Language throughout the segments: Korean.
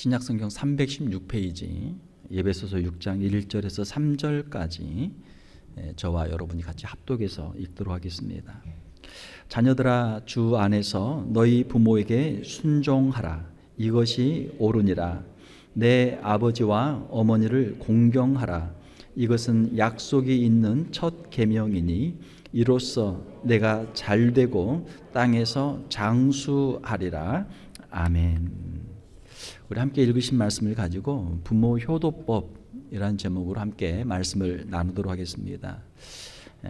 신약성경 316페이지 에베소서 6장 1절에서 3절까지 저와 여러분이 같이 합독해서 읽도록 하겠습니다. 자녀들아, 주 안에서 너희 부모에게 순종하라. 이것이 옳으니라. 내 아버지와 어머니를 공경하라. 이것은 약속이 있는 첫 계명이니 이로써 내가 잘되고 땅에서 장수하리라. 아멘. 우리 함께 읽으신 말씀을 가지고 부모 효도법이라는 제목으로 함께 말씀을 나누도록 하겠습니다.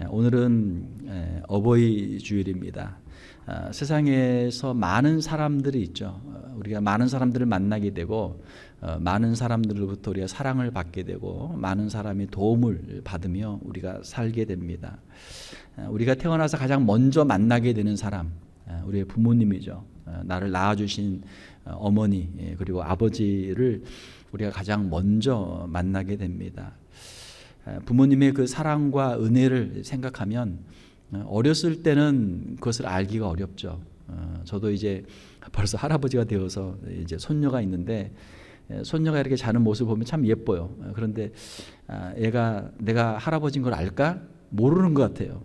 오늘은 어버이 주일입니다. 세상에서 많은 사람들이 있죠. 우리가 많은 사람들을 만나게 되고 많은 사람들로부터 우리가 사랑을 받게 되고 많은 사람의 도움을 받으며 우리가 살게 됩니다. 우리가 태어나서 가장 먼저 만나게 되는 사람, 우리의 부모님이죠. 나를 낳아주신 어머니 그리고 아버지를 우리가 가장 먼저 만나게 됩니다. 부모님의 그 사랑과 은혜를 생각하면 어렸을 때는 그것을 알기가 어렵죠. 저도 이제 벌써 할아버지가 되어서 이제 손녀가 있는데 손녀가 이렇게 자는 모습을 보면 참 예뻐요. 그런데 얘가 내가 할아버지인 걸 알까? 모르는 것 같아요.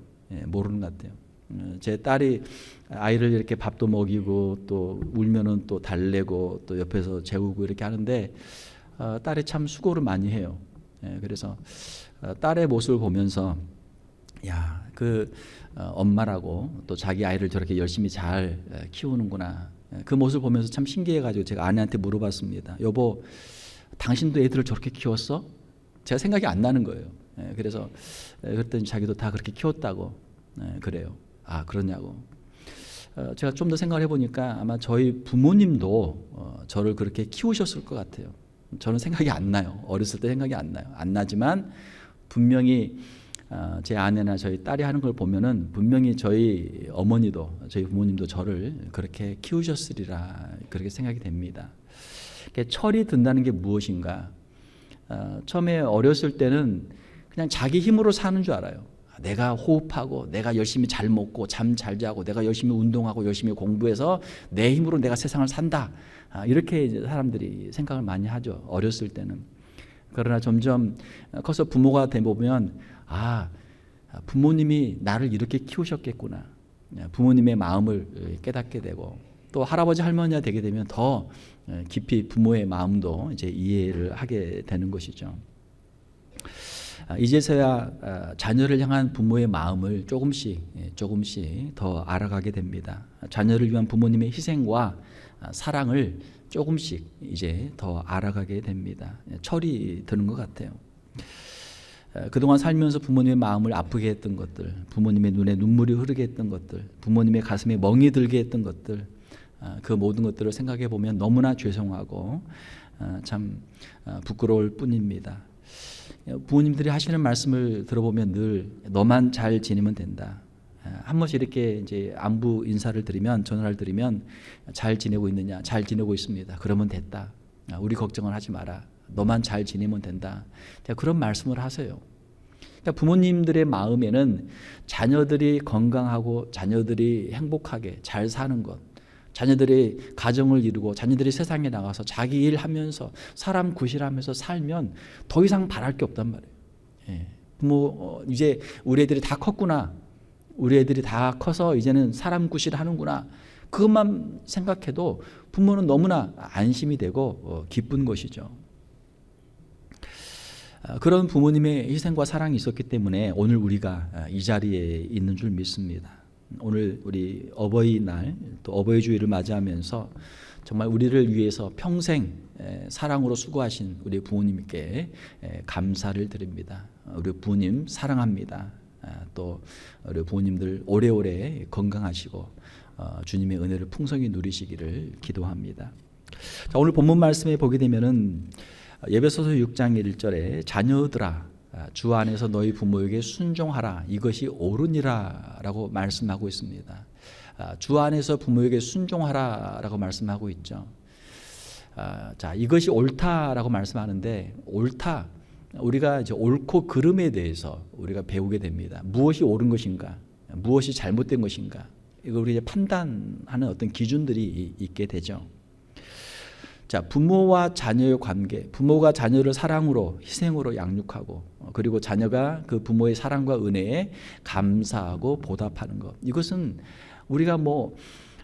모르는 것 같아요. 제 딸이 아이를 이렇게 밥도 먹이고 또 울면은 또 달래고 또 옆에서 재우고 이렇게 하는데 딸이 참 수고를 많이 해요. 그래서 딸의 모습을 보면서 야, 그 엄마라고 또 자기 아이를 저렇게 열심히 잘 키우는구나. 그 모습을 보면서 참 신기해가지고 제가 아내한테 물어봤습니다. 여보, 당신도 애들을 저렇게 키웠어? 제가 생각이 안 나는 거예요. 그래서 그랬더니 자기도 다 그렇게 키웠다고 그래요. 아, 그러냐고. 제가 좀 더 생각을 해보니까 아마 저희 부모님도 저를 그렇게 키우셨을 것 같아요. 저는 생각이 안 나요. 어렸을 때 생각이 안 나요. 안 나지만 분명히 제 아내나 저희 딸이 하는 걸 보면은 분명히 저희 어머니도 저희 부모님도 저를 그렇게 키우셨으리라 그렇게 생각이 됩니다. 철이 든다는 게 무엇인가? 처음에 어렸을 때는 그냥 자기 힘으로 사는 줄 알아요. 내가 호흡하고 내가 열심히 잘 먹고 잠 잘 자고 내가 열심히 운동하고 열심히 공부해서 내 힘으로 내가 세상을 산다. 이렇게 이제 사람들이 생각을 많이 하죠. 어렸을 때는. 그러나 점점 커서 부모가 되보면 부모님이 나를 이렇게 키우셨겠구나. 부모님의 마음을 깨닫게 되고 또 할아버지 할머니가 되게 되면 더 깊이 부모의 마음도 이제 이해를 하게 되는 것이죠. 이제서야 자녀를 향한 부모의 마음을 조금씩 더 알아가게 됩니다. 자녀를 위한 부모님의 희생과 사랑을 조금씩 이제 더 알아가게 됩니다. 철이 드는 것 같아요. 그동안 살면서 부모님의 마음을 아프게 했던 것들, 부모님의 눈에 눈물이 흐르게 했던 것들, 부모님의 가슴에 멍이 들게 했던 것들, 그 모든 것들을 생각해 보면 너무나 죄송하고 참 부끄러울 뿐입니다. 부모님들이 하시는 말씀을 들어보면 늘 너만 잘 지내면 된다. 한 번씩 이렇게 이제 안부 인사를 드리면 전화를 드리면 잘 지내고 있느냐? 잘 지내고 있습니다. 그러면 됐다. 우리 걱정을 하지 마라. 너만 잘 지내면 된다. 그런 말씀을 하세요. 그러니까 부모님들의 마음에는 자녀들이 건강하고 자녀들이 행복하게 잘 사는 것, 자녀들이 가정을 이루고 자녀들이 세상에 나가서 자기 일하면서 사람 구실하면서 살면 더 이상 바랄 게 없단 말이에요. 부모 이제 우리 애들이 다 컸구나. 우리 애들이 다 커서 이제는 사람 구실하는구나. 그것만 생각해도 부모는 너무나 안심이 되고 기쁜 것이죠. 그런 부모님의 희생과 사랑이 있었기 때문에 오늘 우리가 이 자리에 있는 줄 믿습니다. 오늘 우리 어버이날 또 어버이 주일을 맞이하면서 정말 우리를 위해서 평생 사랑으로 수고하신 우리 부모님께 감사를 드립니다. 우리 부모님 사랑합니다. 또 우리 부모님들 오래오래 건강하시고 주님의 은혜를 풍성히 누리시기를 기도합니다. 자, 오늘 본문 말씀에 보게 되면은 에베소서 6장 1절에 자녀들아, 주 안에서 너희 부모에게 순종하라. 이것이 옳으니라 라고 말씀하고 있습니다. 주 안에서 부모에게 순종하라 라고 말씀하고 있죠. 자, 이것이 옳다라고 말씀하는데 옳다, 우리가 이제 옳고 그름에 대해서 우리가 배우게 됩니다. 무엇이 옳은 것인가, 무엇이 잘못된 것인가, 이거 우리 이제 판단하는 어떤 기준들이 있게 되죠. 자, 부모와 자녀의 관계, 부모가 자녀를 사랑으로, 희생으로 양육하고, 그리고 자녀가 그 부모의 사랑과 은혜에 감사하고 보답하는 것. 이것은 우리가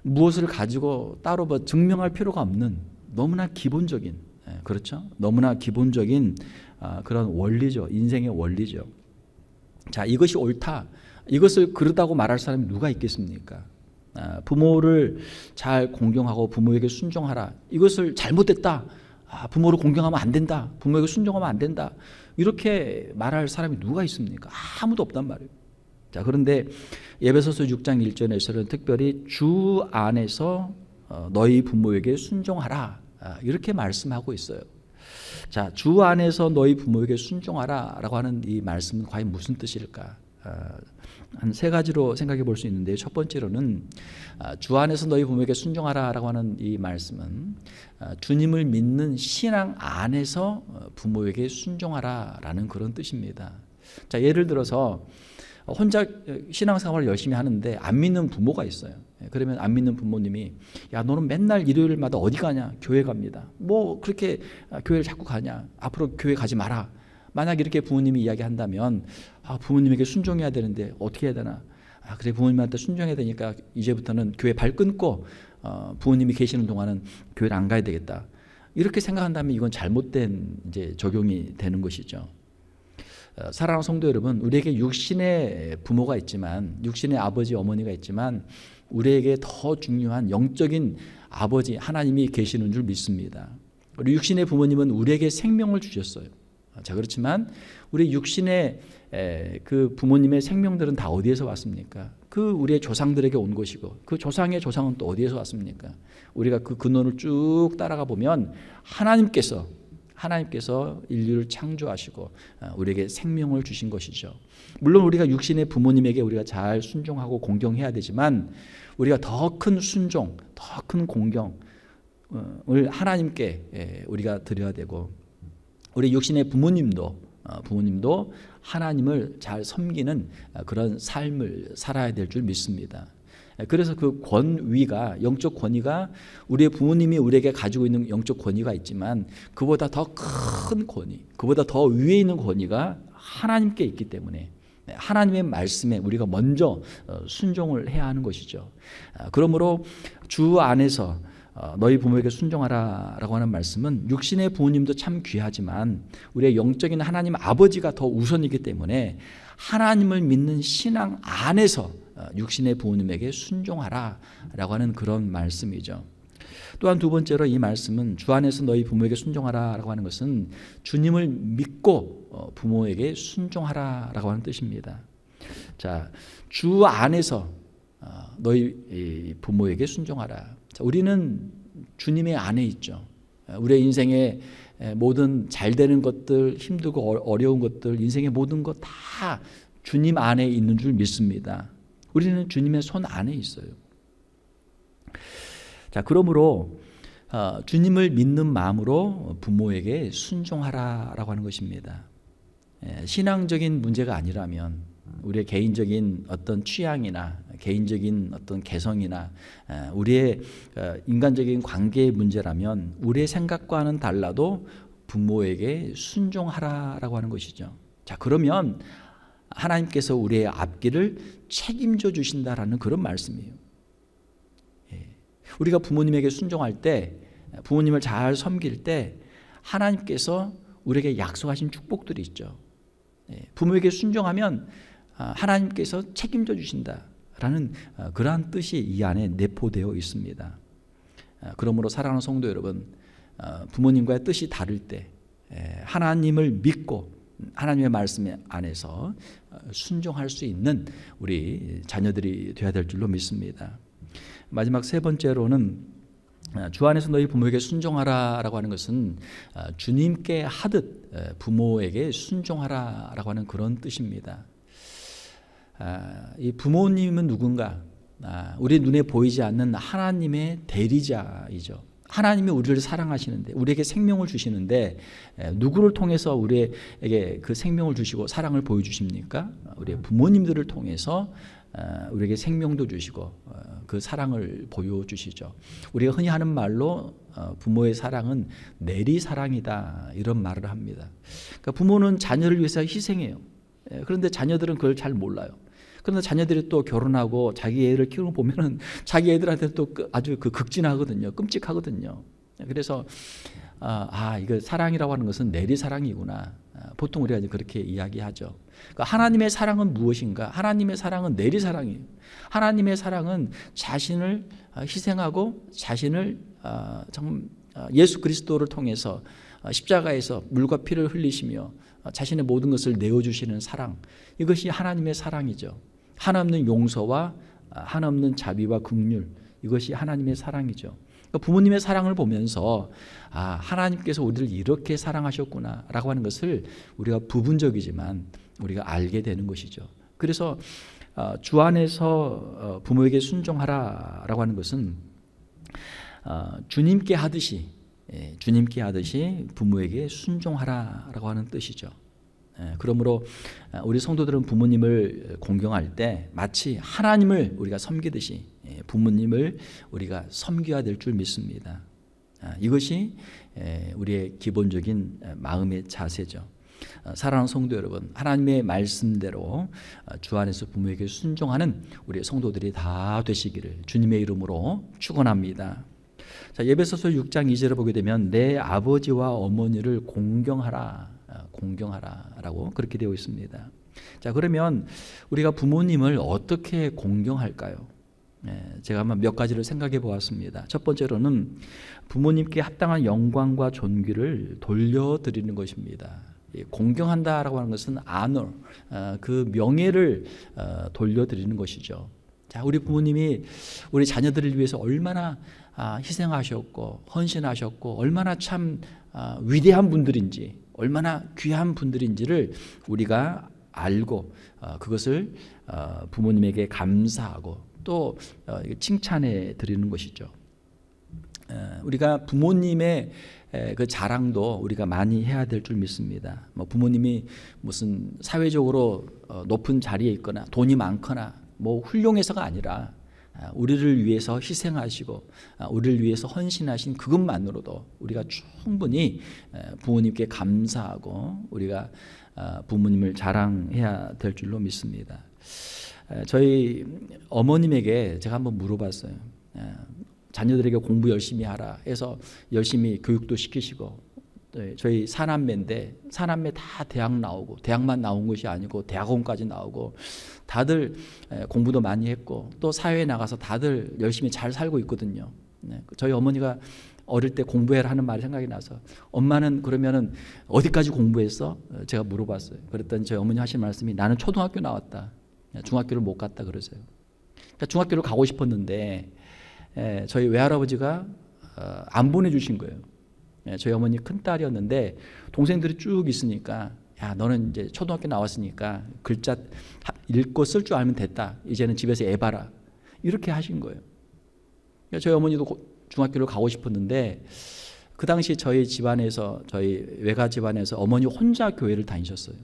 무엇을 가지고 따로 증명할 필요가 없는 너무나 기본적인, 그렇죠? 너무나 기본적인 그런 원리죠. 인생의 원리죠. 자, 이것이 옳다. 이것을 그러다고 말할 사람이 누가 있겠습니까? 부모를 잘 공경하고 부모에게 순종하라. 이것을 잘못됐다. 부모를 공경하면 안 된다. 부모에게 순종하면 안 된다. 이렇게 말할 사람이 누가 있습니까? 아무도 없단 말이에요. 자, 그런데 에베소서 6장 1절에서는 특별히 주 안에서 너희 부모에게 순종하라. 이렇게 말씀하고 있어요. 자, 주 안에서 너희 부모에게 순종하라 라고 하는 이 말씀은 과연 무슨 뜻일까? 한 세 가지로 생각해 볼 수 있는데, 첫 번째로는 주 안에서 너희 부모에게 순종하라 라고 하는 이 말씀은 주님을 믿는 신앙 안에서 부모에게 순종하라 라는 그런 뜻입니다. 자, 예를 들어서 혼자 신앙생활을 열심히 하는데 안 믿는 부모가 있어요. 그러면 안 믿는 부모님이, 야, 너는 맨날 일요일마다 어디 가냐? 교회 갑니다. 그렇게 교회를 자꾸 가냐? 앞으로 교회 가지 마라. 만약 이렇게 부모님이 이야기한다면, 부모님에게 순종해야 되는데 어떻게 해야 되나? 그래, 부모님한테 순종해야 되니까 이제부터는 교회 발 끊고 부모님이 계시는 동안은 교회를 안 가야 되겠다. 이렇게 생각한다면 이건 잘못된 이제 적용이 되는 것이죠. 사랑하는 성도 여러분, 우리에게 육신의 부모가 있지만, 육신의 아버지 어머니가 있지만, 우리에게 더 중요한 영적인 아버지 하나님이 계시는 줄 믿습니다. 우리 육신의 부모님은 우리에게 생명을 주셨어요. 자, 그렇지만 우리 육신의 그 부모님의 생명들은 다 어디에서 왔습니까? 그 우리의 조상들에게 온 것이고, 그 조상의 조상은 또 어디에서 왔습니까? 우리가 그 근원을 쭉 따라가 보면 하나님께서 인류를 창조하시고 우리에게 생명을 주신 것이죠. 물론 우리가 육신의 부모님에게 우리가 잘 순종하고 공경해야 되지만, 우리가 더 큰 순종, 더 큰 공경을 하나님께 우리가 드려야 되고, 우리 육신의 부모님도 하나님을 잘 섬기는 그런 삶을 살아야 될 줄 믿습니다. 그래서 그 권위가, 영적 권위가, 우리의 부모님이 우리에게 가지고 있는 영적 권위가 있지만 그보다 더 큰 권위, 그보다 더 위에 있는 권위가 하나님께 있기 때문에 하나님의 말씀에 우리가 먼저 순종을 해야 하는 것이죠. 그러므로 주 안에서 너희 부모에게 순종하라 라고 하는 말씀은 육신의 부모님도 참 귀하지만 우리의 영적인 하나님 아버지가 더 우선이기 때문에 하나님을 믿는 신앙 안에서 육신의 부모님에게 순종하라 라고 하는 그런 말씀이죠. 또한 두 번째로 이 말씀은 주 안에서 너희 부모에게 순종하라 라고 하는 것은 주님을 믿고 부모에게 순종하라 라고 하는 뜻입니다. 자, 주 안에서 너희 부모에게 순종하라. 자, 우리는 주님의 안에 있죠. 우리의 인생의 모든 잘 되는 것들, 힘들고 어려운 것들, 인생의 모든 것 다 주님 안에 있는 줄 믿습니다. 우리는 주님의 손 안에 있어요. 자, 그러므로 주님을 믿는 마음으로 부모에게 순종하라라고 하는 것입니다. 신앙적인 문제가 아니라면, 우리의 개인적인 어떤 취향이나 개인적인 어떤 개성이나 우리의 인간적인 관계의 문제라면, 우리의 생각과는 달라도 부모에게 순종하라라고 하는 것이죠. 자, 그러면 하나님께서 우리의 앞길을 책임져 주신다라는 그런 말씀이에요. 우리가 부모님에게 순종할 때, 부모님을 잘 섬길 때 하나님께서 우리에게 약속하신 축복들이 있죠. 부모에게 순종하면 하나님께서 책임져 주신다라는 그러한 뜻이 이 안에 내포되어 있습니다. 그러므로 사랑하는 성도 여러분, 부모님과의 뜻이 다를 때 하나님을 믿고 하나님의 말씀 안에서 순종할 수 있는 우리 자녀들이 되어야 될 줄로 믿습니다. 마지막 세 번째로는 주 안에서 너희 부모에게 순종하라라고 하는 것은 주님께 하듯 부모에게 순종하라라고 하는 그런 뜻입니다. 이 부모님은 누군가? 우리 눈에 보이지 않는 하나님의 대리자이죠. 하나님이 우리를 사랑하시는데, 우리에게 생명을 주시는데 누구를 통해서 우리에게 그 생명을 주시고 사랑을 보여주십니까? 우리의 부모님들을 통해서 우리에게 생명도 주시고 그 사랑을 보여주시죠. 우리가 흔히 하는 말로 부모의 사랑은 내리사랑이다 이런 말을 합니다. 그러니까 부모는 자녀를 위해서 희생해요. 그런데 자녀들은 그걸 잘 몰라요. 그런데 자녀들이 또 결혼하고 자기 애를 키우는 거 보면은 자기 애들한테 또 아주 극진하거든요. 끔찍하거든요. 그래서 이거 사랑이라고 하는 것은 내리사랑이구나. 보통 우리가 이제 그렇게 이야기하죠. 그러니까 하나님의 사랑은 무엇인가? 하나님의 사랑은 내리사랑이에요. 하나님의 사랑은 자신을 희생하고 자신을 예수 그리스도를 통해서 십자가에서 물과 피를 흘리시며 자신의 모든 것을 내어주시는 사랑, 이것이 하나님의 사랑이죠. 한없는 용서와 한없는 자비와 긍휼, 이것이 하나님의 사랑이죠. 그러니까 부모님의 사랑을 보면서 하나님께서 우리를 이렇게 사랑하셨구나 라고 하는 것을 우리가 부분적이지만 우리가 알게 되는 것이죠. 그래서 주 안에서 부모에게 순종하라 라고 하는 것은 주님께 하듯이 부모에게 순종하라 라고 하는 뜻이죠. 그러므로 우리 성도들은 부모님을 공경할 때 마치 하나님을 우리가 섬기듯이 부모님을 우리가 섬겨야 될 줄 믿습니다. 이것이 우리의 기본적인 마음의 자세죠. 사랑하는 성도 여러분, 하나님의 말씀대로 주 안에서 부모에게 순종하는 우리 성도들이 다 되시기를 주님의 이름으로 축원합니다. 자, 에베소서 6장 2절을 보게 되면 내 아버지와 어머니를 공경하라라고 그렇게 되어 있습니다. 자, 그러면 우리가 부모님을 어떻게 공경할까요? 제가 한번 몇 가지를 생각해 보았습니다. 첫 번째로는 부모님께 합당한 영광과 존귀를 돌려드리는 것입니다. 공경한다라고 하는 것은 honor, 그 명예를 돌려드리는 것이죠. 자, 우리 부모님이 우리 자녀들을 위해서 얼마나 희생하셨고 헌신하셨고 얼마나 참 위대한 분들인지, 얼마나 귀한 분들인지를 우리가 알고 그것을 부모님에게 감사하고 또 칭찬해 드리는 것이죠. 우리가 부모님의 그 자랑도 우리가 많이 해야 될 줄 믿습니다. 부모님이 무슨 사회적으로 높은 자리에 있거나 돈이 많거나 훌륭해서가 아니라 우리를 위해서 희생하시고 우리를 위해서 헌신하신 그것만으로도 우리가 충분히 부모님께 감사하고 우리가 부모님을 자랑해야 될 줄로 믿습니다. 저희 어머님에게 제가 한번 물어봤어요. 자녀들에게 공부 열심히 하라 해서 열심히 교육도 시키시고, 저희 사남매인데 사남매 다 대학 나오고, 대학만 나온 것이 아니고 대학원까지 나오고 다들 공부도 많이 했고 또 사회에 나가서 다들 열심히 잘 살고 있거든요. 저희 어머니가 어릴 때 공부해라 하는 말이 생각이 나서 엄마는 그러면은 어디까지 공부했어? 제가 물어봤어요. 그랬더니 저희 어머니 하신 말씀이 나는 초등학교 나왔다. 중학교를 못 갔다 그러세요. 그러니까 중학교를 가고 싶었는데 저희 외할아버지가 안 보내주신 거예요. 저희 어머니 큰딸이었는데 동생들이 쭉 있으니까 야, 너는 이제 초등학교 나왔으니까 글자 읽고 쓸 줄 알면 됐다. 이제는 집에서 애 봐라. 이렇게 하신 거예요. 그러니까 저희 어머니도 중학교를 가고 싶었는데 그 당시 저희 집안에서, 저희 외가 집안에서 어머니 혼자 교회를 다니셨어요.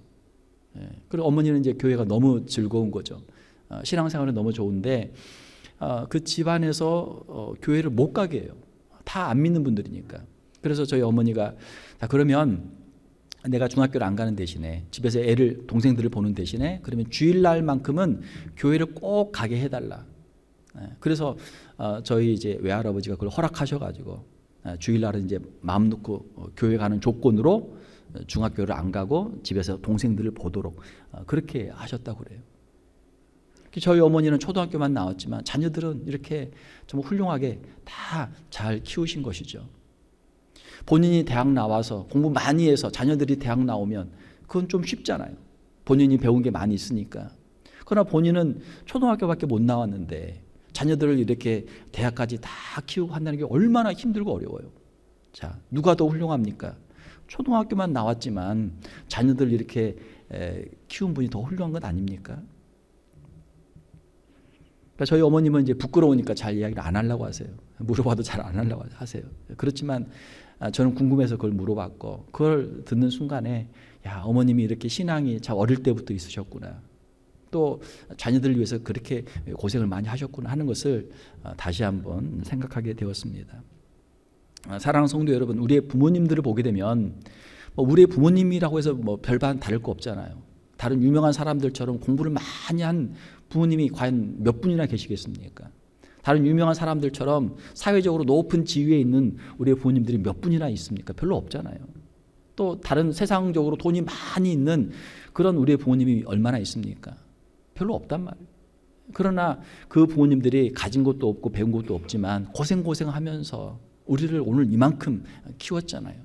그리고 어머니는 이제 교회가 너무 즐거운 거죠. 신앙생활은 너무 좋은데 그 집안에서 교회를 못 가게 해요. 다 안 믿는 분들이니까. 그래서 저희 어머니가 그러면 내가 중학교를 안 가는 대신에 집에서 애를, 동생들을 보는 대신에 그러면 주일날만큼은 교회를 꼭 가게 해달라. 그래서 저희 이제 외할아버지가 그걸 허락하셔가지고 주일날은 이제 마음 놓고 교회 가는 조건으로 중학교를 안 가고 집에서 동생들을 보도록 그렇게 하셨다고 그래요. 저희 어머니는 초등학교만 나왔지만 자녀들은 이렇게 정말 훌륭하게 다 잘 키우신 것이죠. 본인이 대학 나와서 공부 많이 해서 자녀들이 대학 나오면 그건 좀 쉽잖아요. 본인이 배운 게 많이 있으니까. 그러나 본인은 초등학교밖에 못 나왔는데 자녀들을 이렇게 대학까지 다 키우고 한다는 게 얼마나 힘들고 어려워요. 자, 누가 더 훌륭합니까? 초등학교만 나왔지만 자녀들 이렇게 키운 분이 더 훌륭한 건 아닙니까? 그러니까 저희 어머님은 이제 부끄러우니까 잘 이야기를 안 하려고 하세요. 물어봐도 잘 안 하려고 하세요. 그렇지만 저는 궁금해서 그걸 물어봤고, 그걸 듣는 순간에 야, 어머님이 이렇게 신앙이 참 어릴 때부터 있으셨구나. 또 자녀들을 위해서 그렇게 고생을 많이 하셨구나 하는 것을 다시 한번 생각하게 되었습니다. 사랑하는 성도 여러분, 우리의 부모님들을 보게 되면 우리의 부모님이라고 해서 별반 다를 거 없잖아요. 다른 유명한 사람들처럼 공부를 많이 한 부모님이 과연 몇 분이나 계시겠습니까? 다른 유명한 사람들처럼 사회적으로 높은 지위에 있는 우리의 부모님들이 몇 분이나 있습니까? 별로 없잖아요. 또 다른 세상적으로 돈이 많이 있는 그런 우리의 부모님이 얼마나 있습니까? 별로 없단 말이에요. 그러나 그 부모님들이 가진 것도 없고 배운 것도 없지만 고생하면서 우리를 오늘 이만큼 키웠잖아요.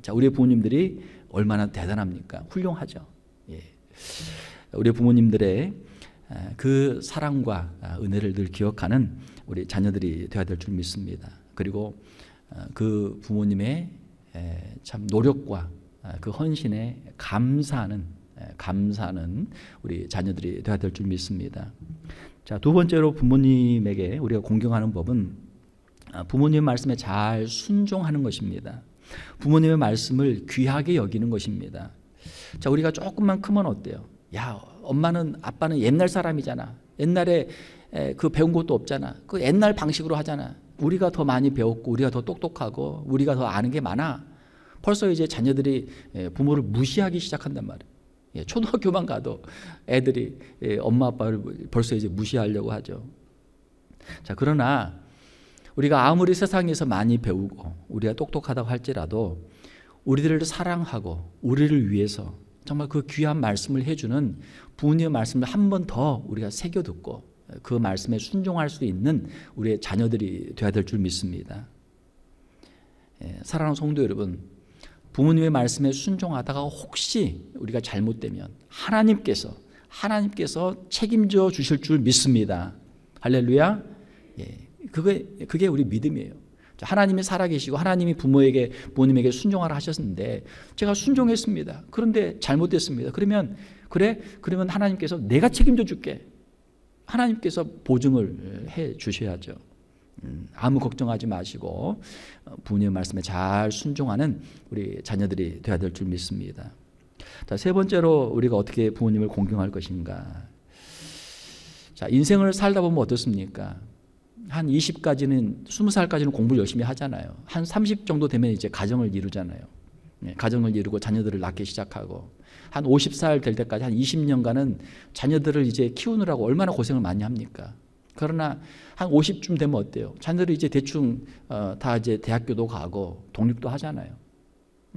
자, 우리의 부모님들이 얼마나 대단합니까? 훌륭하죠. 예. 우리 부모님들의 그 사랑과 은혜를 늘 기억하는 우리 자녀들이 되어야 될 줄 믿습니다. 그리고 그 부모님의 참 노력과 그 헌신에 감사하는 우리 자녀들이 되어야 될 줄 믿습니다. 자, 두 번째로 부모님에게 우리가 공경하는 법은 부모님의 말씀에 잘 순종하는 것입니다. 부모님의 말씀을 귀하게 여기는 것입니다. 자, 우리가 조금만 크면 어때요? 야, 엄마는 아빠는 옛날 사람이잖아. 옛날에 그 배운 것도 없잖아. 그 옛날 방식으로 하잖아. 우리가 더 많이 배웠고 우리가 더 똑똑하고 우리가 더 아는 게 많아. 벌써 이제 자녀들이 부모를 무시하기 시작한단 말이에요. 초등학교만 가도 애들이 엄마 아빠를 벌써 이제 무시하려고 하죠. 자, 그러나 우리가 아무리 세상에서 많이 배우고 우리가 똑똑하다고 할지라도 우리들을 사랑하고 우리를 위해서 정말 그 귀한 말씀을 해주는 부모님의 말씀을 한 번 더 우리가 새겨 듣고 그 말씀에 순종할 수 있는 우리의 자녀들이 되어야 될 줄 믿습니다. 사랑하는 성도 여러분, 부모님의 말씀에 순종하다가 혹시 우리가 잘못되면 하나님께서 책임져 주실 줄 믿습니다. 할렐루야. 그게 우리 믿음이에요. 하나님이 살아계시고 하나님이 부모님에게 순종하라 하셨는데 제가 순종했습니다. 그런데 잘못됐습니다. 그러면 하나님께서 내가 책임져 줄게. 하나님께서 보증을 해 주셔야죠. 아무 걱정하지 마시고 부모님의 말씀에 잘 순종하는 우리 자녀들이 되어야 될 줄 믿습니다. 자, 세 번째로 우리가 어떻게 부모님을 공경할 것인가? 자, 인생을 살다 보면 어떻습니까? 한 20까지는 20살까지는 공부를 열심히 하잖아요. 한 30 정도 되면 이제 가정을 이루잖아요. 가정을 이루고 자녀들을 낳기 시작하고 한 50살 될 때까지 한 20년간은 자녀들을 이제 키우느라고 얼마나 고생을 많이 합니까? 그러나 한 50쯤 되면 어때요? 자녀들이 이제 대충 다 이제 대학교도 가고 독립도 하잖아요.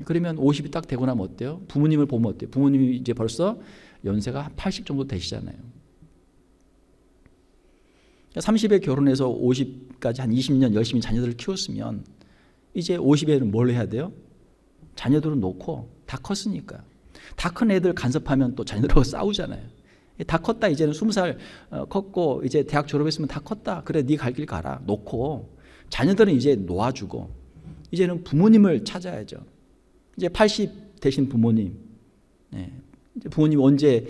그러면 50이 딱 되고 나면 어때요? 부모님을 보면 어때요? 부모님이 이제 벌써 연세가 한 80 정도 되시잖아요. 30에 결혼해서 50까지 한 20년 열심히 자녀들을 키웠으면 이제 50에는 뭘 해야 돼요? 자녀들은 놓고 다 컸으니까. 다 큰 애들 간섭하면 또 자녀들하고 싸우잖아요. 다 컸다. 이제는 20살 컸고 이제 대학 졸업했으면 다 컸다. 그래, 네 갈 길 가라. 놓고 자녀들은 이제 놓아주고 이제는 부모님을 찾아야죠. 이제 80 되신 부모님, 이제 부모님 언제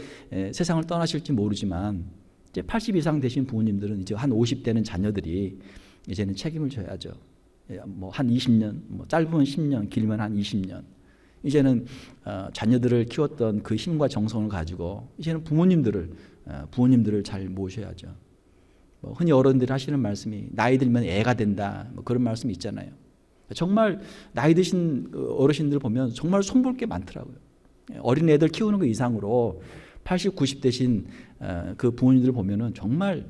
세상을 떠나실지 모르지만 이제 80 이상 되신 부모님들은 이제 한 50대는 자녀들이 이제는 책임을 져야죠. 뭐 한 20년, 뭐 짧으면 10년, 길면 한 20년. 이제는 자녀들을 키웠던 그 힘과 정성을 가지고 이제는 부모님들을 잘 모셔야죠. 뭐 흔히 어른들이 하시는 말씀이 나이 들면 애가 된다, 뭐 그런 말씀이 있잖아요. 정말 나이 드신 어르신들 보면 정말 손볼 게 많더라고요. 어린 애들 키우는 것 이상으로 80, 90 되신 그 부모님들 보면은 정말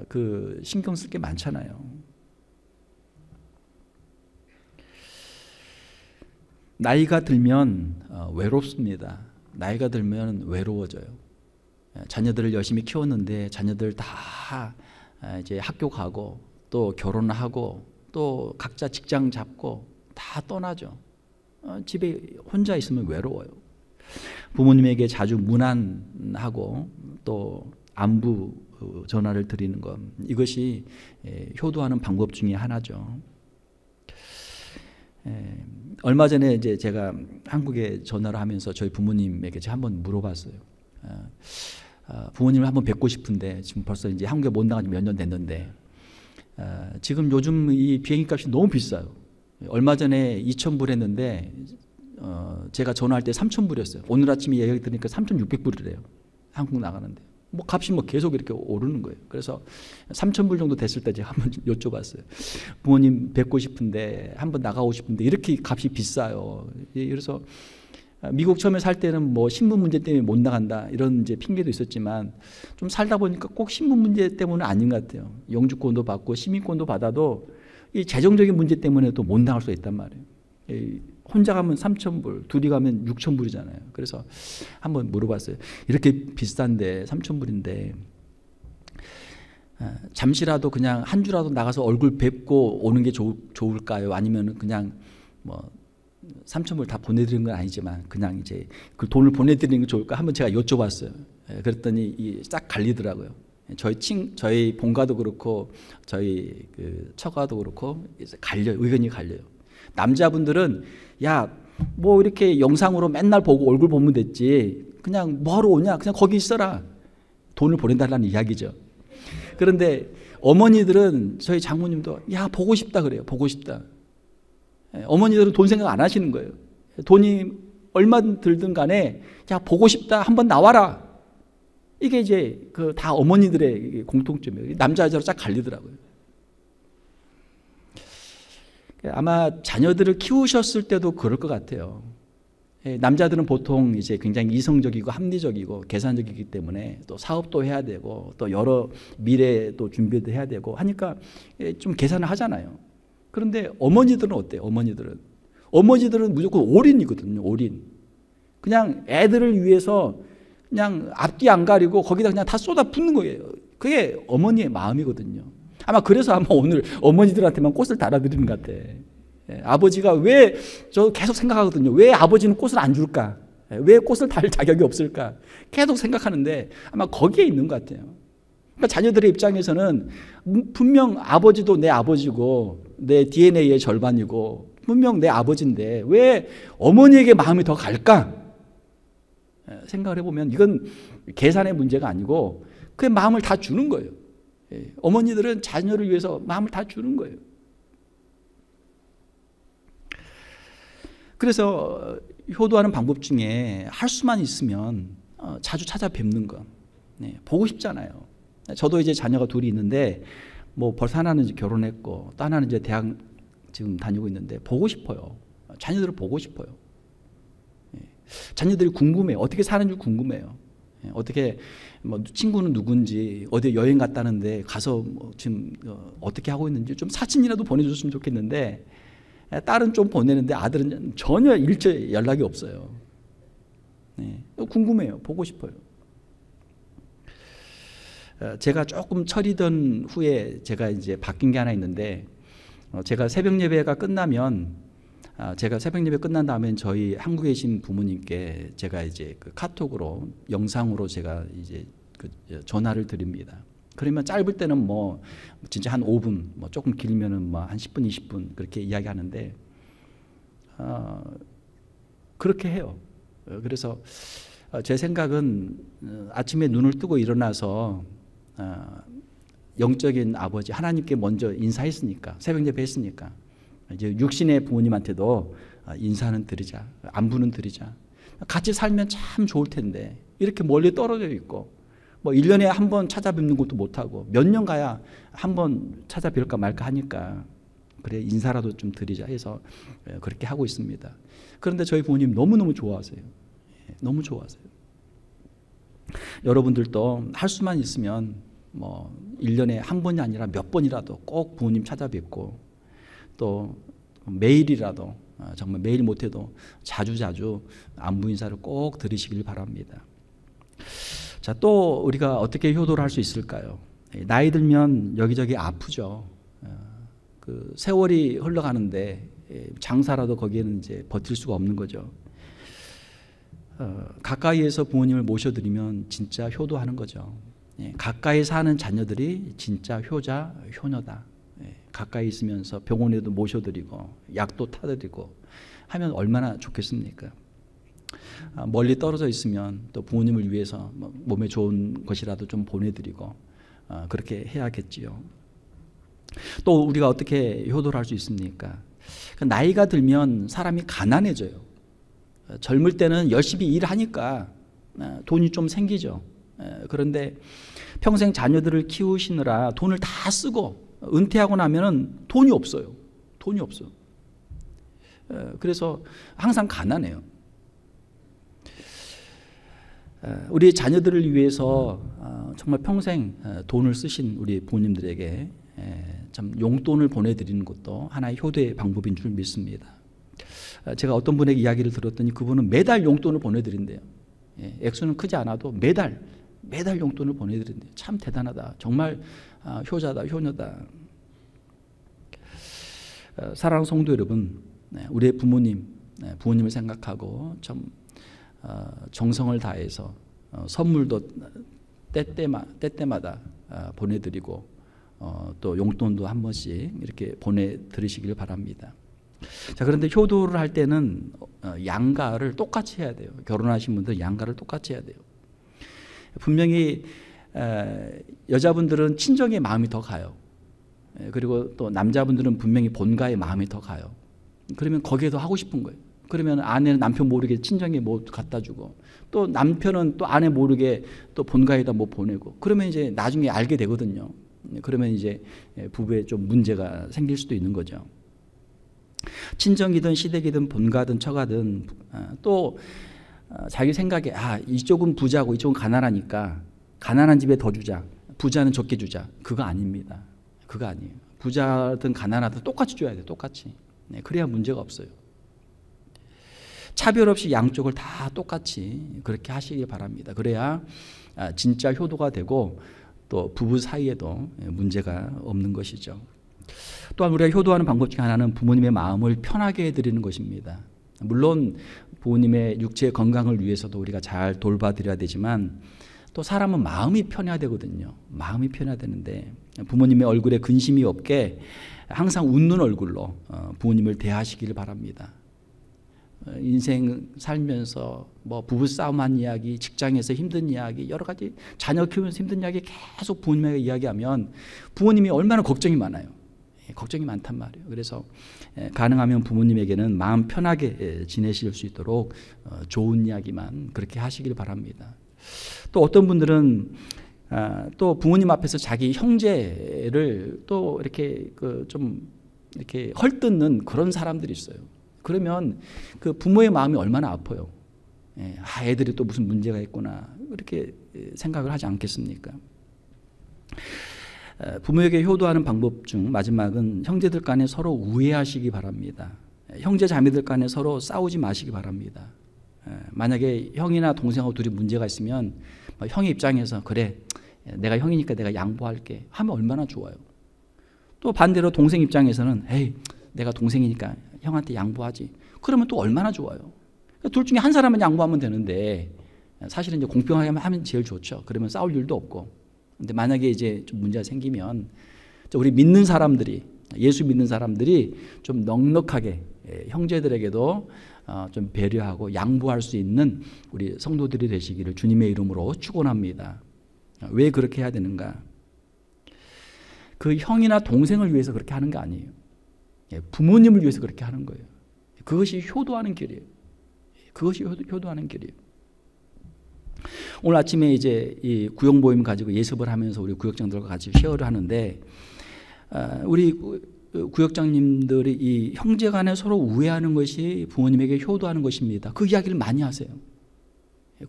그 신경 쓸 게 많잖아요. 나이가 들면 외롭습니다. 나이가 들면 외로워져요. 자녀들을 열심히 키웠는데 자녀들 다 이제 학교 가고 또 결혼하고 또 각자 직장 잡고 다 떠나죠. 집에 혼자 있으면 외로워요. 부모님에게 자주 문안하고 또 안부 전화를 드리는 것, 이것이 효도하는 방법 중에 하나죠. 얼마 전에 이제 제가 한국에 전화를 하면서 저희 부모님에게 제가 한번 물어봤어요. 부모님을 한번 뵙고 싶은데 지금 벌써 이제 한국에 못 나간 지 몇 년 됐는데 지금 요즘 이 비행기 값이 너무 비싸요. 얼마 전에 2,000불 했는데 제가 전화할 때 3,000불이었어요. 오늘 아침에 얘기 들으니까 3,600불이래요. 한국 나가는데 뭐 값이 뭐 계속 이렇게 오르는 거예요. 그래서 3,000불 정도 됐을 때 제가 한번 여쭤봤어요. 부모님 뵙고 싶은데 한번 나가고 싶은데 이렇게 값이 비싸요. 그래서 미국 처음에 살 때는 뭐 신분 문제 때문에 못 나간다 이런 이제 핑계도 있었지만 좀 살다 보니까 꼭 신분 문제 때문은 아닌 것 같아요. 영주권도 받고 시민권도 받아도 이 재정적인 문제 때문에 또 못 나갈 수 있단 말이에요. 혼자 가면 3,000불, 둘이 가면 6,000불이잖아요. 그래서 한번 물어봤어요. 이렇게 비싼데 3,000불인데 잠시라도 그냥 한 주라도 나가서 얼굴 뵙고 오는 게 좋을까요? 아니면 그냥 뭐 3,000불 다 보내드리는 건 아니지만 그냥 이제 그 돈을 보내드리는 게 좋을까? 한번 제가 여쭤봤어요. 그랬더니 싹 갈리더라고요. 저희 본가도 그렇고 저희 그 처가도 그렇고 의견이 갈려요. 남자분들은 야, 뭐 이렇게 영상으로 맨날 보고 얼굴 보면 됐지. 그냥 뭐하러 오냐? 그냥 거기 있어라. 돈을 보내달라는 이야기죠. 그런데 어머니들은 저희 장모님도 야, 보고 싶다 그래요. 보고 싶다. 어머니들은 돈 생각 안 하시는 거예요. 돈이 얼마 들든 간에 야, 보고 싶다. 한번 나와라. 이게 이제 그 다 어머니들의 공통점이에요. 남자 여자로 쫙 갈리더라고요. 아마 자녀들을 키우셨을 때도 그럴 것 같아요. 남자들은 보통 이제 굉장히 이성적이고 합리적이고 계산적이기 때문에 또 사업도 해야 되고 또 여러 미래도 준비도 해야 되고 하니까 좀 계산을 하잖아요. 그런데 어머니들은 어때요? 어머니들은 무조건 올인이거든요. 올인. 그냥 애들을 위해서 그냥 앞뒤 안 가리고 거기다 그냥 다 쏟아 붓는 거예요. 그게 어머니의 마음이거든요. 아마 오늘 어머니들한테만 꽃을 달아드리는 것 같아. 아버지가 왜, 저 계속 생각하거든요. 왜 아버지는 꽃을 안 줄까? 왜 꽃을 달 자격이 없을까? 계속 생각하는데 아마 거기에 있는 것 같아요. 그러니까 자녀들의 입장에서는 분명 아버지도 내 아버지고 내 DNA의 절반이고 분명 내 아버지인데 왜 어머니에게 마음이 더 갈까? 생각을 해보면 이건 계산의 문제가 아니고 그 마음을 다 주는 거예요. 어머니들은 자녀를 위해서 마음을 다 주는 거예요. 그래서 효도하는 방법 중에 할 수만 있으면 자주 찾아뵙는 거. 보고 싶잖아요. 저도 이제 자녀가 둘이 있는데 뭐 벌써 하나는 이제 결혼했고 또 하나는 이제 대학 지금 다니고 있는데 보고 싶어요. 자녀들을 보고 싶어요. 자녀들이 궁금해요. 어떻게 사는지 궁금해요. 어떻게 뭐 친구는 누군지 어디 여행 갔다는데 가서 뭐 지금 어떻게 하고 있는지 좀 사진이라도 보내줬으면 좋겠는데 딸은 좀 보내는데 아들은 전혀 일체 연락이 없어요. 궁금해요. 보고 싶어요. 제가 조금 철이던 후에 제가 이제 바뀐 게 하나 있는데 제가 새벽 예배가 끝나면 제가 새벽 예배 끝난 다음엔 저희 한국에 계신 부모님께 제가 이제 그 카톡으로 영상으로 제가 이제 그 전화를 드립니다. 그러면 짧을 때는 뭐 진짜 한 5분, 뭐 조금 길면은 뭐 한 10분, 20분 그렇게 이야기하는데 그렇게 해요. 그래서 제 생각은 아침에 눈을 뜨고 일어나서 영적인 아버지 하나님께 먼저 인사했으니까 새벽 예배 했으니까 이제 육신의 부모님한테도 인사는 드리자, 안부는 드리자. 같이 살면 참 좋을 텐데 이렇게 멀리 떨어져 있고 뭐 1년에 한 번 찾아뵙는 것도 못하고 몇 년 가야 한 번 찾아뵐까 말까 하니까 그래 인사라도 좀 드리자 해서 그렇게 하고 있습니다. 그런데 저희 부모님 너무너무 좋아하세요. 너무 좋아하세요. 여러분들도 할 수만 있으면 뭐 1년에 한 번이 아니라 몇 번이라도 꼭 부모님 찾아뵙고 또 매일이라도 정말 매일 못해도 자주자주 안부 인사를 꼭 드리시길 바랍니다. 자, 또 우리가 어떻게 효도를 할 수 있을까요? 나이 들면 여기저기 아프죠. 그 세월이 흘러가는데 장사라도 거기에는 이제 버틸 수가 없는 거죠. 가까이에서 부모님을 모셔드리면 진짜 효도하는 거죠. 가까이 사는 자녀들이 진짜 효자, 효녀다. 가까이 있으면서 병원에도 모셔드리고 약도 타드리고 하면 얼마나 좋겠습니까? 멀리 떨어져 있으면 또 부모님을 위해서 몸에 좋은 것이라도 좀 보내드리고 그렇게 해야겠지요. 또 우리가 어떻게 효도를 할 수 있습니까? 나이가 들면 사람이 가난해져요. 젊을 때는 열심히 일하니까 돈이 좀 생기죠. 그런데 평생 자녀들을 키우시느라 돈을 다 쓰고 은퇴하고 나면은 돈이 없어요. 돈이 없어. 그래서 항상 가난해요. 우리 자녀들을 위해서 정말 평생 돈을 쓰신 우리 부모님들에게 참 용돈을 보내드리는 것도 하나의 효도의 방법인 줄 믿습니다. 제가 어떤 분에게 이야기를 들었더니 그분은 매달 용돈을 보내드린대요. 액수는 크지 않아도 매달 용돈을 보내드린대요. 참 대단하다. 정말 효자다, 효녀다. 사랑하는 성도 여러분, 우리의 부모님을 생각하고 참 정성을 다해서 선물도 때때마다 보내드리고 또 용돈도 한 번씩 이렇게 보내드리시길 바랍니다. 자, 그런데 효도를 할 때는 양가를 똑같이 해야 돼요. 결혼하신 분들 양가를 똑같이 해야 돼요. 분명히 여자분들은 친정의 마음이 더 가요. 그리고 또 남자분들은 분명히 본가의 마음이 더 가요. 그러면 거기에 더 하고 싶은 거예요. 그러면 아내는 남편 모르게 친정에 뭐 갖다 주고, 또 남편은 또 아내 모르게 또 본가에다 뭐 보내고, 그러면 이제 나중에 알게 되거든요. 그러면 이제 부부에 좀 문제가 생길 수도 있는 거죠. 친정이든 시댁이든 본가든 처가든 또 자기 생각에 이쪽은 부자고 이쪽은 가난하니까 가난한 집에 더 주자, 부자는 적게 주자. 그거 아닙니다. 그거 아니에요. 부자든 가난하든 똑같이 줘야 돼요. 똑같이. 그래야 문제가 없어요. 차별 없이 양쪽을 다 똑같이 그렇게 하시기 바랍니다. 그래야 진짜 효도가 되고 또 부부 사이에도 문제가 없는 것이죠. 또한 우리가 효도하는 방법 중 하나는 부모님의 마음을 편하게 해드리는 것입니다. 물론 부모님의 육체 건강을 위해서도 우리가 잘 돌봐드려야 되지만 또 사람은 마음이 편해야 되거든요. 마음이 편해야 되는데 부모님의 얼굴에 근심이 없게 항상 웃는 얼굴로 부모님을 대하시기를 바랍니다. 인생 살면서 뭐 부부싸움한 이야기, 직장에서 힘든 이야기, 여러 가지 자녀 키우면서 힘든 이야기 계속 부모님에게 이야기하면 부모님이 얼마나 걱정이 많아요. 걱정이 많단 말이에요. 그래서 가능하면 부모님에게는 마음 편하게 지내실 수 있도록 좋은 이야기만 그렇게 하시길 바랍니다. 또 어떤 분들은 또 부모님 앞에서 자기 형제를 또 이렇게 좀 이렇게 헐뜯는 그런 사람들이 있어요. 그러면 그 부모의 마음이 얼마나 아파요. 애들이 또 무슨 문제가 있구나 이렇게 생각을 하지 않겠습니까? 부모에게 효도하는 방법 중 마지막은 형제들 간에 서로 우애하시기 바랍니다. 형제 자매들 간에 서로 싸우지 마시기 바랍니다. 만약에 형이나 동생하고 둘이 문제가 있으면 형의 입장에서 그래 내가 형이니까 내가 양보할게 하면 얼마나 좋아요. 또 반대로 동생 입장에서는 에이 내가 동생이니까 형한테 양보하지. 그러면 또 얼마나 좋아요. 둘 중에 한 사람은 양보하면 되는데 사실은 이제 공평하게 하면 제일 좋죠. 그러면 싸울 일도 없고. 근데 만약에 이제 좀 문제가 생기면 우리 믿는 사람들이 예수 믿는 사람들이 좀 넉넉하게 형제들에게도 좀 배려하고 양보할 수 있는 우리 성도들이 되시기를 주님의 이름으로 축원합니다. 왜 그렇게 해야 되는가? 그 형이나 동생을 위해서 그렇게 하는 게 아니에요. 부모님을 위해서 그렇게 하는 거예요. 그것이 효도하는 길이에요. 그것이 효도하는 길이에요. 오늘 아침에 이제 이 구역 모임 가지고 예습을 하면서 우리 구역장들과 같이 쉐어를 하는데 우리 구역장님들이 이 형제간에 서로 우애하는 것이 부모님에게 효도하는 것입니다. 그 이야기를 많이 하세요.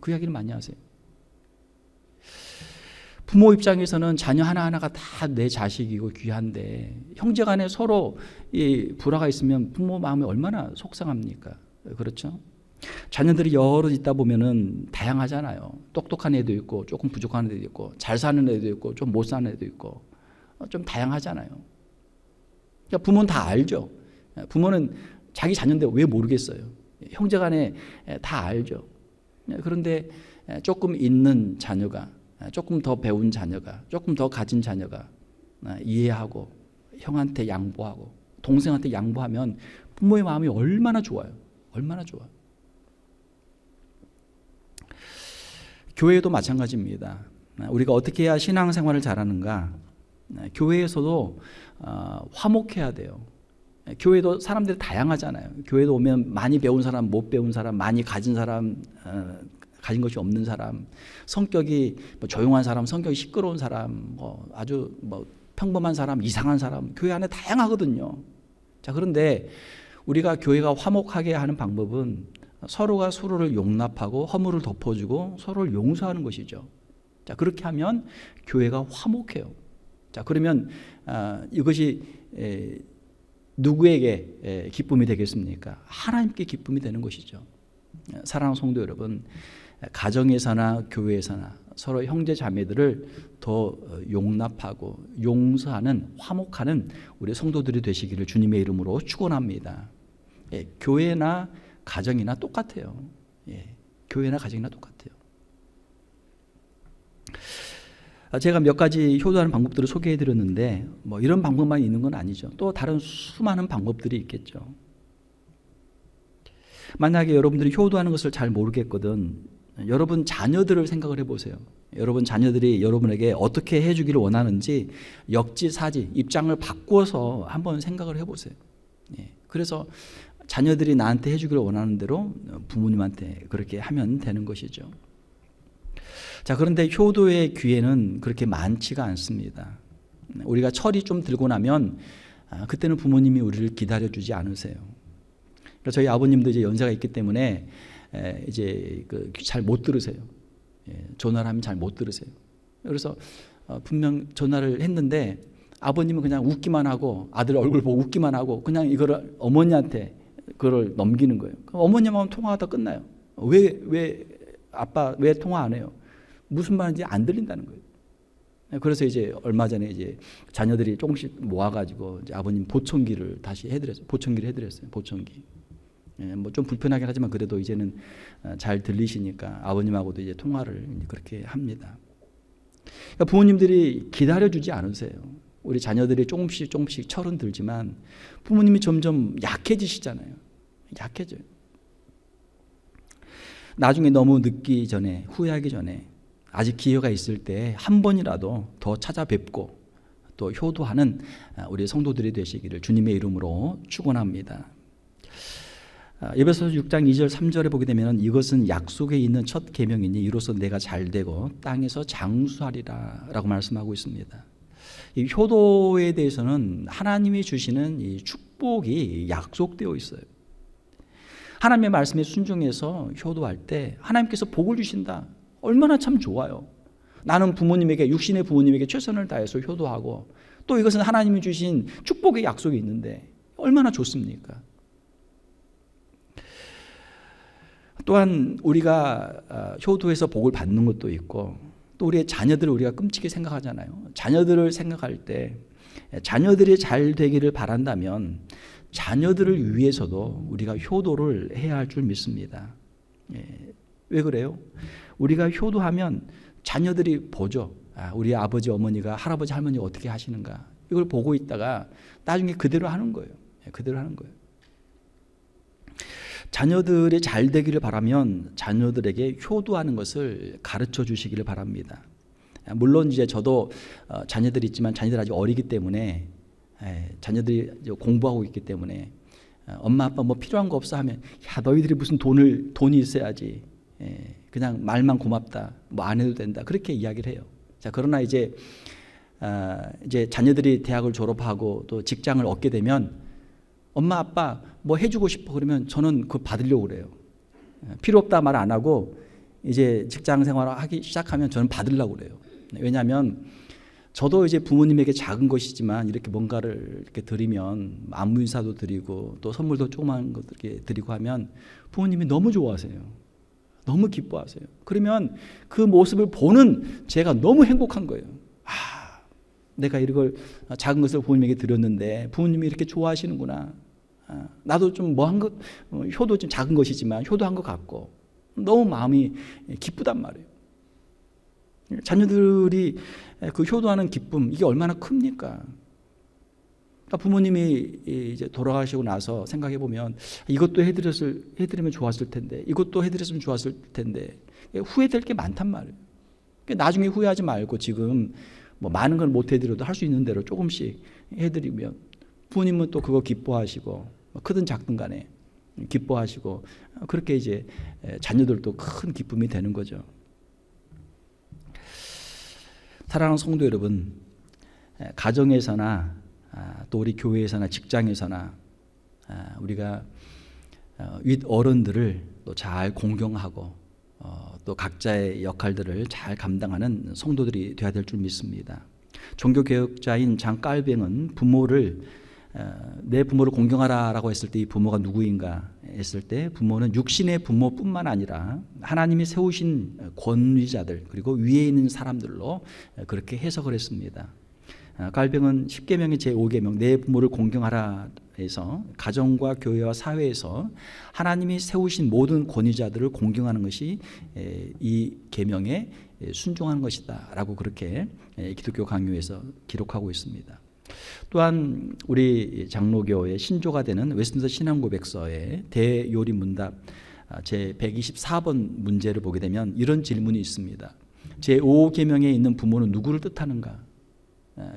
그 이야기를 많이 하세요. 부모 입장에서는 자녀 하나하나가 다 내 자식이고 귀한데 형제간에 서로 이 불화가 있으면 부모 마음이 얼마나 속상합니까? 그렇죠? 자녀들이 여럿 있다 보면은 다양하잖아요. 똑똑한 애도 있고 조금 부족한 애도 있고 잘 사는 애도 있고 좀 못 사는 애도 있고 좀 다양하잖아요. 그러니까 부모는 다 알죠. 부모는 자기 자녀인데 왜 모르겠어요. 형제간에 다 알죠. 그런데 조금 있는 자녀가 조금 더 배운 자녀가 조금 더 가진 자녀가 이해하고 형한테 양보하고 동생한테 양보하면 부모의 마음이 얼마나 좋아요. 얼마나 좋아요. 교회도 마찬가지입니다. 우리가 어떻게 해야 신앙생활을 잘하는가? 교회에서도 화목해야 돼요. 교회도 사람들이 다양하잖아요. 교회도 오면 많이 배운 사람, 못 배운 사람, 많이 가진 사람, 가진 것이 없는 사람, 성격이 뭐 조용한 사람, 성격이 시끄러운 사람, 뭐 아주 뭐 평범한 사람, 이상한 사람, 교회 안에 다양하거든요. 자, 그런데 우리가 교회가 화목하게 하는 방법은 서로가 서로를 용납하고 허물을 덮어주고 서로를 용서하는 것이죠. 자, 그렇게 하면 교회가 화목해요. 자, 그러면 이것이 누구에게 기쁨이 되겠습니까? 하나님께 기쁨이 되는 것이죠. 사랑하는 성도 여러분, 가정에서나 교회에서나 서로 형제 자매들을 더 용납하고 용서하는 화목하는 우리 성도들이 되시기를 주님의 이름으로 축원합니다. 교회나 가정이나 똑같아요. 교회나 가정이나 똑같아요. 제가 몇 가지 효도하는 방법들을 소개해 드렸는데 뭐 이런 방법만 있는 건 아니죠. 또 다른 수많은 방법들이 있겠죠. 만약에 여러분들이 효도하는 것을 잘 모르겠거든, 여러분 자녀들을 생각을 해보세요. 여러분 자녀들이 여러분에게 어떻게 해주기를 원하는지 역지사지 입장을 바꾸어서 한번 생각을 해보세요. 그래서 자녀들이 나한테 해주기를 원하는 대로 부모님한테 그렇게 하면 되는 것이죠. 자, 그런데 효도의 기회는 그렇게 많지가 않습니다. 우리가 철이 좀 들고 나면 그때는 부모님이 우리를 기다려주지 않으세요. 그래서 저희 아버님도 이제 연세가 있기 때문에 이제 잘 못 들으세요. 전화를 하면 잘 못 들으세요. 그래서 분명 전화를 했는데 아버님은 그냥 웃기만 하고 아들 얼굴 보고 웃기만 하고 그냥 이거를 어머니한테 그걸 넘기는 거예요. 그럼 어머님하고 통화하다 끝나요. 왜 아빠 왜 통화 안 해요? 무슨 말인지 안 들린다는 거예요. 그래서 이제 얼마 전에 이제 자녀들이 조금씩 모아가지고 이제 아버님 보청기를 다시 해드렸어요. 보청기를 해드렸어요. 보청기. 뭐 좀 불편하긴 하지만 그래도 이제는 잘 들리시니까 아버님하고도 이제 통화를 그렇게 합니다. 그러니까 부모님들이 기다려주지 않으세요. 우리 자녀들이 조금씩 철은 들지만 부모님이 점점 약해지시잖아요. 약해져요. 나중에 너무 늦기 전에, 후회하기 전에 아직 기회가 있을 때 한 번이라도 더 찾아뵙고 또 효도하는 우리 성도들이 되시기를 주님의 이름으로 축원합니다. 에베소서 6장 2절 3절에 보게 되면 이것은 약속에 있는 첫 계명이니 이로써 내가 잘되고 땅에서 장수하리라 라고 말씀하고 있습니다. 이 효도에 대해서는 하나님이 주시는 이 축복이 약속되어 있어요. 하나님의 말씀에 순종해서 효도할 때 하나님께서 복을 주신다. 얼마나 참 좋아요. 나는 부모님에게, 육신의 부모님에게 최선을 다해서 효도하고 또 이것은 하나님이 주신 축복의 약속이 있는데 얼마나 좋습니까? 또한 우리가 효도해서 복을 받는 것도 있고 또 우리의 자녀들을 우리가 끔찍히 생각하잖아요. 자녀들을 생각할 때 자녀들이 잘 되기를 바란다면 자녀들을 위해서도 우리가 효도를 해야 할 줄 믿습니다. 왜 그래요? 우리가 효도하면 자녀들이 보죠. 우리 아버지 어머니가 할아버지 할머니가 어떻게 하시는가 이걸 보고 있다가 나중에 그대로 하는 거예요. 그대로 하는 거예요. 자녀들이 잘 되기를 바라면 자녀들에게 효도하는 것을 가르쳐 주시기를 바랍니다. 물론 이제 저도 자녀들이 있지만 자녀들이 아직 어리기 때문에 자녀들이 공부하고 있기 때문에 엄마 아빠 뭐 필요한 거 없어 하면 야 너희들이 무슨 돈이 있어야지 그냥 말만 고맙다 뭐 안 해도 된다 그렇게 이야기를 해요. 자, 그러나 이제 자녀들이 대학을 졸업하고 또 직장을 얻게 되면 엄마 아빠 뭐 해주고 싶어 그러면 저는 그거 받으려고 그래요. 필요 없다 말 안 하고 이제 직장 생활을 하기 시작하면 저는 받으려고 그래요. 왜냐하면 저도 이제 부모님에게 작은 것이지만 이렇게 뭔가를 이렇게 드리면 안부 인사도 드리고 또 선물도 조그만 것 이렇게 드리고 하면 부모님이 너무 좋아하세요. 너무 기뻐하세요. 그러면 그 모습을 보는 제가 너무 행복한 거예요. 내가 이걸 작은 것을 부모님에게 드렸는데 부모님이 이렇게 좋아하시는구나. 나도 좀 뭐 한 것, 효도 좀 작은 것이지만 효도한 것 같고 너무 마음이 기쁘단 말이에요. 자녀들이 그 효도하는 기쁨 이게 얼마나 큽니까? 그러니까 부모님이 이제 돌아가시고 나서 생각해 보면 이것도 해드리면 좋았을 텐데 이것도 해드렸으면 좋았을 텐데 후회될 게 많단 말이에요. 그러니까 나중에 후회하지 말고 지금 뭐 많은 걸 못 해드려도 할 수 있는 대로 조금씩 해드리면 부모님은 또 그거 기뻐하시고 크든 작든 간에 기뻐하시고 그렇게 이제 자녀들도 큰 기쁨이 되는 거죠. 사랑하는 성도 여러분, 가정에서나 또 우리 교회에서나 직장에서나 우리가 윗 어른들을 또 잘 공경하고 또 각자의 역할들을 잘 감당하는 성도들이 되어야 될 줄 믿습니다. 종교개혁자인 장 깔뱅은 내 부모를 공경하라라고 했을 때 이 부모가 누구인가 했을 때 부모는 육신의 부모뿐만 아니라 하나님이 세우신 권위자들 그리고 위에 있는 사람들로 그렇게 해석을 했습니다. 깔뱅은 10계명의 제5계명 내 부모를 공경하라 해서 가정과 교회와 사회에서 하나님이 세우신 모든 권위자들을 공경하는 것이 이 계명에 순종하는 것이다 라고 그렇게 기독교 강요에서 기록하고 있습니다. 또한 우리 장로교의 신조가 되는 웨스트민스터 신앙고백서의 대요리문답 제 124번 문제를 보게 되면 이런 질문이 있습니다. 제5계명에 있는 부모는 누구를 뜻하는가?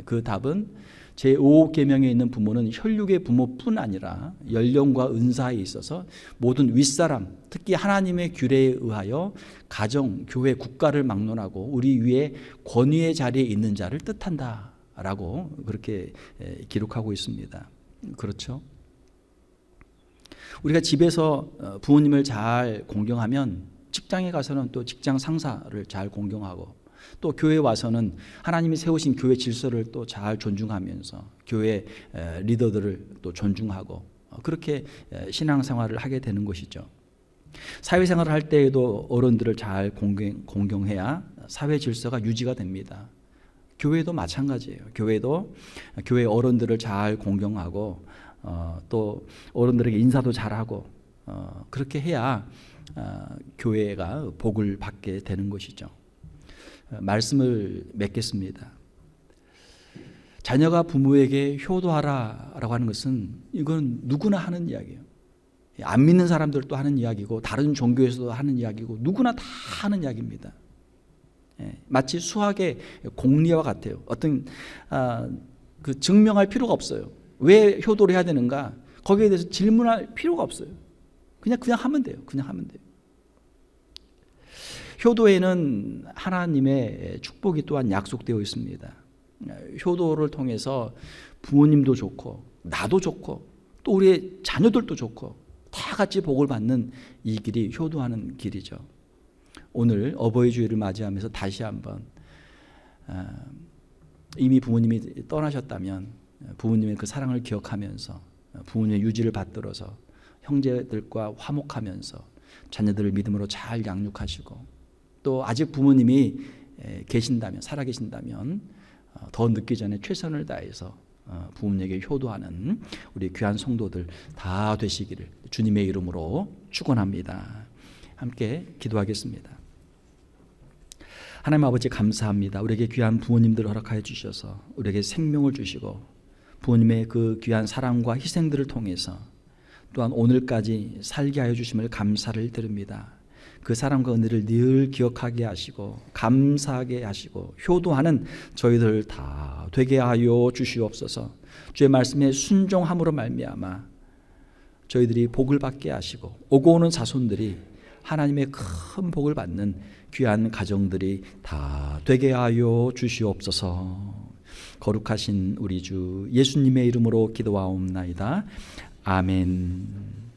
그 답은 제5계명에 있는 부모는 혈육의 부모뿐 아니라 연령과 은사에 있어서 모든 윗사람, 특히 하나님의 규례에 의하여 가정, 교회, 국가를 막론하고 우리 위에 권위의 자리에 있는 자를 뜻한다 라고 그렇게 기록하고 있습니다. 그렇죠? 우리가 집에서 부모님을 잘 공경하면 직장에 가서는 또 직장 상사를 잘 공경하고 또 교회에 와서는 하나님이 세우신 교회 질서를 또 잘 존중하면서 교회 리더들을 또 존중하고 그렇게 신앙생활을 하게 되는 것이죠. 사회생활을 할 때에도 어른들을 잘 공경해야 사회 질서가 유지가 됩니다. 교회도 마찬가지예요. 교회도 교회 어른들을 잘 공경하고 또 어른들에게 인사도 잘하고 그렇게 해야 교회가 복을 받게 되는 것이죠. 말씀을 맺겠습니다. 자녀가 부모에게 효도하라라고 하는 것은 이건 누구나 하는 이야기예요. 안 믿는 사람들도 하는 이야기고 다른 종교에서도 하는 이야기고 누구나 다 하는 이야기입니다. 마치 수학의 공리와 같아요. 어떤 그 증명할 필요가 없어요. 왜 효도를 해야 되는가? 거기에 대해서 질문할 필요가 없어요. 그냥 하면 돼요. 그냥 하면 돼요. 효도에는 하나님의 축복이 또한 약속되어 있습니다. 효도를 통해서 부모님도 좋고 나도 좋고 또 우리의 자녀들도 좋고 다 같이 복을 받는 이 길이 효도하는 길이죠. 오늘 어버이 주일을 맞이하면서 다시 한번 이미 부모님이 떠나셨다면 부모님의 그 사랑을 기억하면서 부모님의 유지를 받들어서 형제들과 화목하면서 자녀들을 믿음으로 잘 양육하시고 또 아직 부모님이 계신다면 살아계신다면 더 늦기 전에 최선을 다해서 부모님에게 효도하는 우리 귀한 성도들 다 되시기를 주님의 이름으로 축원합니다. 함께 기도하겠습니다. 하나님 아버지 감사합니다. 우리에게 귀한 부모님들을 허락하여 주셔서 우리에게 생명을 주시고 부모님의 그 귀한 사랑과 희생들을 통해서 또한 오늘까지 살게 하여 주심을 감사를 드립니다. 그 사랑과 은혜를 늘 기억하게 하시고 감사하게 하시고 효도하는 저희들 다 되게 하여 주시옵소서. 주의 말씀에 순종함으로 말미암아 저희들이 복을 받게 하시고 오고 오는 자손들이 하나님의 큰 복을 받는 귀한 가정들이 다 되게 하여 주시옵소서. 거룩하신 우리 주 예수님의 이름으로 기도하옵나이다. 아멘.